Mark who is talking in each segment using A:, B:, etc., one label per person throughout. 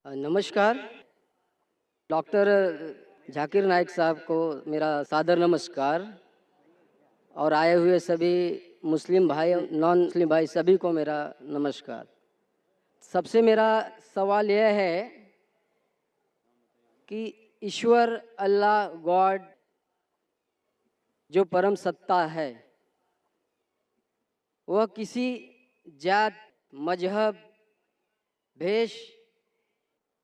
A: नमस्कार। डॉक्टर झाकिर नाइक साहब को मेरा सादर नमस्कार और आए हुए सभी मुस्लिम भाई नॉन मुस्लिम भाई सभी को मेरा नमस्कार। सबसे मेरा सवाल यह है कि ईश्वर अल्लाह गॉड जो परम सत्ता है वह किसी जात मजहब भेष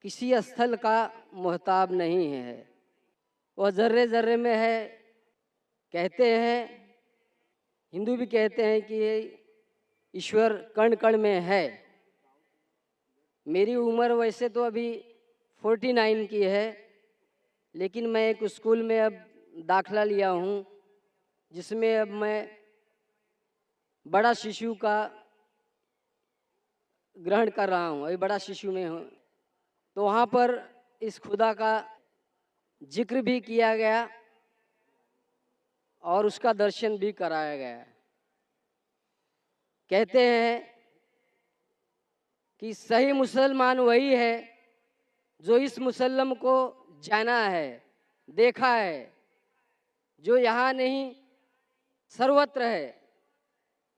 A: किसी स्थल का मोहताब नहीं है। वह ज़र्रे ज़र्रे में है। कहते हैं, हिंदू भी कहते हैं कि ये ईश्वर कण कण में है। मेरी उम्र वैसे तो अभी 49 की है, लेकिन मैं एक स्कूल में अब दाखला लिया हूँ जिसमें अब मैं बड़ा शिशु का ग्रहण कर रहा हूँ। अभी बड़ा शिशु में हूँ, तो वहाँ पर इस खुदा का जिक्र भी किया गया और उसका दर्शन भी कराया गया। कहते हैं कि सही मुसलमान वही है जो इस मुसल्लम को जाना है, देखा है, जो यहाँ नहीं सर्वत्र है।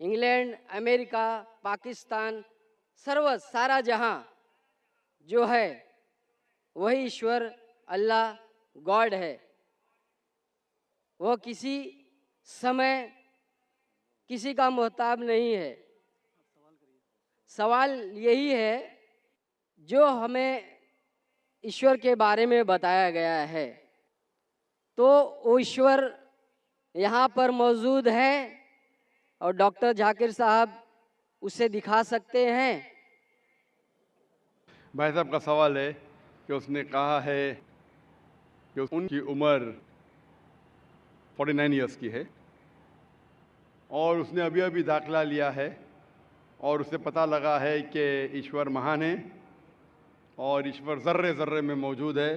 A: इंग्लैंड, अमेरिका, पाकिस्तान, सारा जहाँ जो है वही ईश्वर अल्लाह गॉड है। वह किसी समय किसी का मोहताब नहीं है। सवाल यही है, जो हमें ईश्वर के बारे में बताया गया है, तो वो ईश्वर यहाँ पर मौजूद है और डॉक्टर झाकिर साहब उसे दिखा सकते हैं।
B: भाई साहब का सवाल है कि उसने कहा है कि उनकी उम्र 49 इयर्स की है और उसने अभी अभी दाखला लिया है और उसे पता लगा है कि ईश्वर महान है और ईश्वर ज़र्रे ज़र्रे में मौजूद है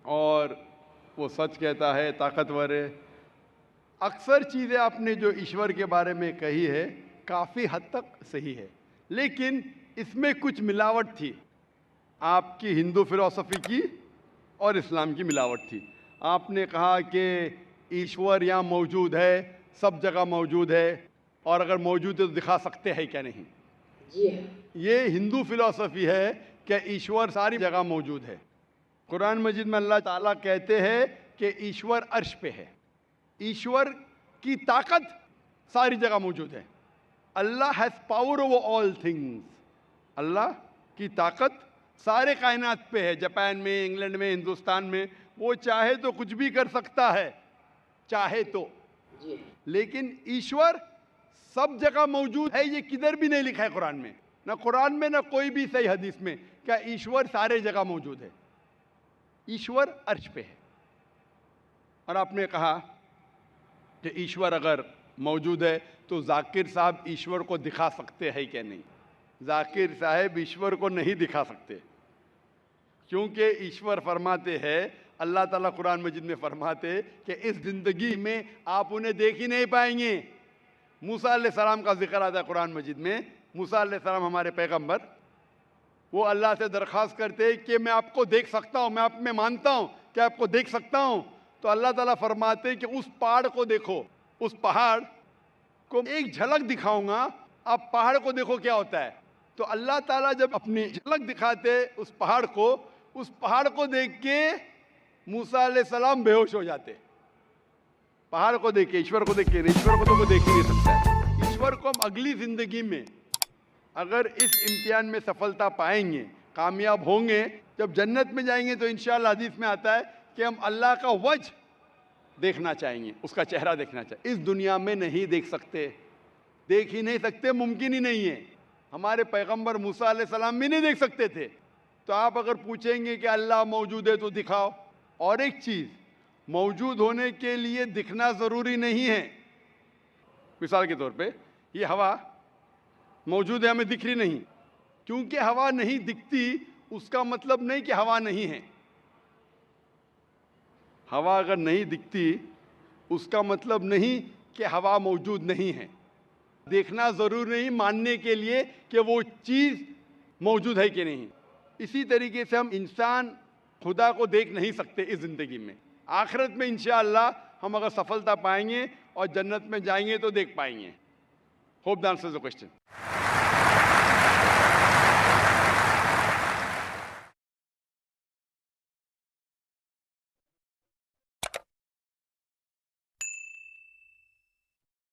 B: और वो सच कहता है, ताकतवर है। अक्सर चीज़ें आपने जो ईश्वर के बारे में कही है काफ़ी हद तक सही है, लेकिन इसमें कुछ मिलावट थी। आपकी हिंदू फिलॉसफी की और इस्लाम की मिलावट थी। आपने कहा कि ईश्वर यहाँ मौजूद है, सब जगह मौजूद है और अगर मौजूद है तो दिखा सकते हैं क्या नहीं।
A: जी
B: ये हिंदू फिलॉसफी है कि ईश्वर सारी जगह मौजूद है। कुरान मजीद में अल्लाह ताला कहते हैं कि ईश्वर अर्श पे है। ईश्वर की ताकत सारी जगह मौजूद है। Allah has power over all things. Allah की ताकत सारे कायनात पे है। जापान में, इंग्लैंड में, हिंदुस्तान में वो चाहे तो कुछ भी कर सकता है, चाहे तो।
A: जी
B: लेकिन ईश्वर सब जगह मौजूद है, ये किधर भी नहीं लिखा है कुरान में, ना कुरान में ना कोई भी सही हदीस में, क्या ईश्वर सारे जगह मौजूद है। ईश्वर अर्श पे है। और आपने कहा कि ईश्वर अगर मौजूद है तो जाकिर साहब ईश्वर को दिखा सकते हैं क्या नहीं। जाकिर साहब ईश्वर को नहीं दिखा सकते, क्योंकि ईश्वर फरमाते हैं, अल्लाह ताला कुरान मजीद में फरमाते कि इस ज़िंदगी में आप उन्हें देख ही नहीं पाएंगे। मूसा अलैहिस्सलाम का जिक्र आता है कुरान मजीद में। मूसा अलैहिस्सलाम हमारे पैगंबर, वो अल्लाह से दरख्वास्त करते कि मैं आपको देख सकता हूँ, मैं आप में मानता हूँ कि आपको देख सकता हूँ। तो अल्लाह ताला फरमाते कि उस पहाड़ को देखो, उस पहाड़ को एक झलक दिखाऊंगा, आप पहाड़ को देखो क्या होता है। तो अल्लाह ताला जब अपनी झलक दिखाते उस पहाड़ को देख के मूसा अलैहिस्सलाम बेहोश हो जाते। पहाड़ को देख के, ईश्वर को देख के, ईश्वर को तो कोई देख ही नहीं सकता है। ईश्वर को हम अगली जिंदगी में अगर इस इम्तिहान में सफलता पाएंगे, कामयाब होंगे, जब जन्नत में जाएंगे तो इंशाअल्लाह हदीस में आता है कि हम अल्लाह का वजह देखना चाहेंगे, उसका चेहरा देखना चाहिए। इस दुनिया में नहीं देख सकते, देख ही नहीं सकते, मुमकिन ही नहीं है। हमारे पैगंबर मूसा अलैहिस्सलाम भी नहीं देख सकते थे। तो आप अगर पूछेंगे कि अल्लाह मौजूद है तो दिखाओ। और एक चीज़, मौजूद होने के लिए दिखना ज़रूरी नहीं है। मिसाल के तौर पे ये हवा मौजूद है, हमें दिख रही नहीं। क्योंकि हवा नहीं दिखती उसका मतलब नहीं कि हवा नहीं है। हवा अगर नहीं दिखती उसका मतलब नहीं कि हवा मौजूद नहीं है। देखना ज़रूरी नहीं मानने के लिए कि वो चीज़ मौजूद है कि नहीं। इसी तरीके से हम इंसान खुदा को देख नहीं सकते इस ज़िंदगी में। आखिरत में इंशाअल्लाह हम अगर सफलता पाएंगे और जन्नत में जाएंगे तो देख पाएंगे। Hope that answers the question.